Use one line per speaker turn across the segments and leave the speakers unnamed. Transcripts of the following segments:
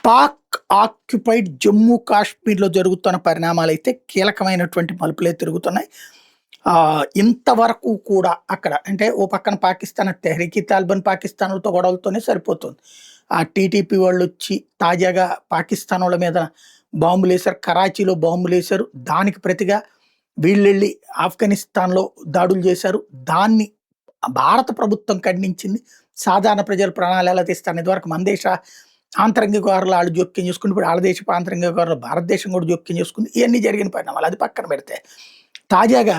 Pak occupied Jammu కాశ్మీర్‌లో జరుగుతున్న పరిణామాలైతే కీలకమైనటువంటి మలుపులే తిరుగుతున్నాయి. ఇంతవరకు కూడా అక్కడ అంటే ఓ పక్కన పాకిస్తాన్ తెహ్రీక్-ఈ తాలిబాన్ పాకిస్తాన్‌లతో గొడవలతోనే సరిపోతుంది. ఆ టీటీపీ వాళ్ళొచ్చి తాజాగా పాకిస్తాన్ వాళ్ళ మీద బాంబులేశారు. కరాచీలో బాంబులేశారు. దానికి ప్రతిగా వీళ్ళెళ్ళి ఆఫ్ఘనిస్తాన్‌లో దాడులు చేశారు. దాన్ని భారత ప్రభుత్వం ఖండించింది. సాధారణ ప్రజల ప్రాణాలు ఎలా తీస్తారు? ఇదివరకు మన దేశ ఆంతరంగిక వ్యవహారాలు ఆళ్ళు జోక్యం చేసుకుంటే, ఇప్పుడు ఆళ్ళ దేశపు ఆంతరంగిక వ్యవహారాలు భారతదేశం కూడా జోక్యం చేసుకుంది. ఇయన్నీ జరిగిన పరిణామాలు. అది పక్కన పెడితే, తాజాగా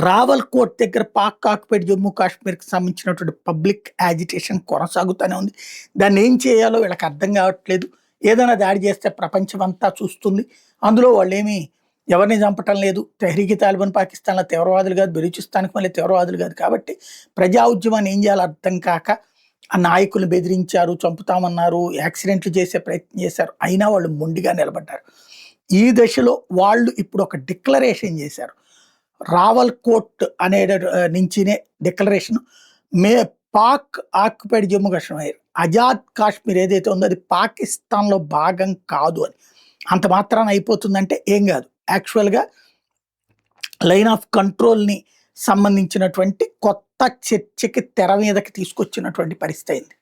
రావల్‌కోట్ దగ్గర పాక్ ఆక్యుపైడ్ జమ్మూ కాశ్మీర్‌కి సంబంధించినటువంటి పబ్లిక్ యాజిటేషన్ కొనసాగుతూనే ఉంది. దాన్నేం చేయాలో వీళ్ళకి అర్థం కావట్లేదు. ఏదైనా దాడి చేస్తే ప్రపంచమంతా చూస్తుంది. అందులో వాళ్ళేమి ఎవరిని చంపటం లేదు. తెహ్రీక్-ఈ తాలిబాన్ పాకిస్తాన్‌లో తీవ్రవాదులు కాదు, బెలూచిస్తాన్‌కి మళ్ళీ తీవ్రవాదులు కాదు. కాబట్టి ప్రజా ఉద్యమాన్ని ఏం చేయాలో అర్థం కాక ఆ నాయకుల్ని బెదిరించారు, చంపుతామన్నారు, యాక్సిడెంట్లు చేసే ప్రయత్నం చేశారు. అయినా వాళ్ళు మొండిగా నిలబడ్డారు. ఈ దశలో వాళ్ళు ఇప్పుడు ఒక డిక్లరేషన్ చేశారు. రావల్‌కోట్ అనే నుంచినే డిక్లరేషన్ పాక్ ఆక్యుపైడ్ జమ్మూ కాశ్మీర్, ఆజాద్ కాశ్మీర్ ఏదైతే ఉందో అది పాకిస్తాన్‌లో భాగం కాదు అని. అంత మాత్రాన అయిపోతుందంటే ఏం కాదు. యాక్చువల్‌గా లైన్ ఆఫ్ కంట్రోల్‌ని సంబంధించినటువంటి కొత్త చర్చకి తెర మీదకి తీసుకొచ్చినటువంటి పరిస్థితి అయింది.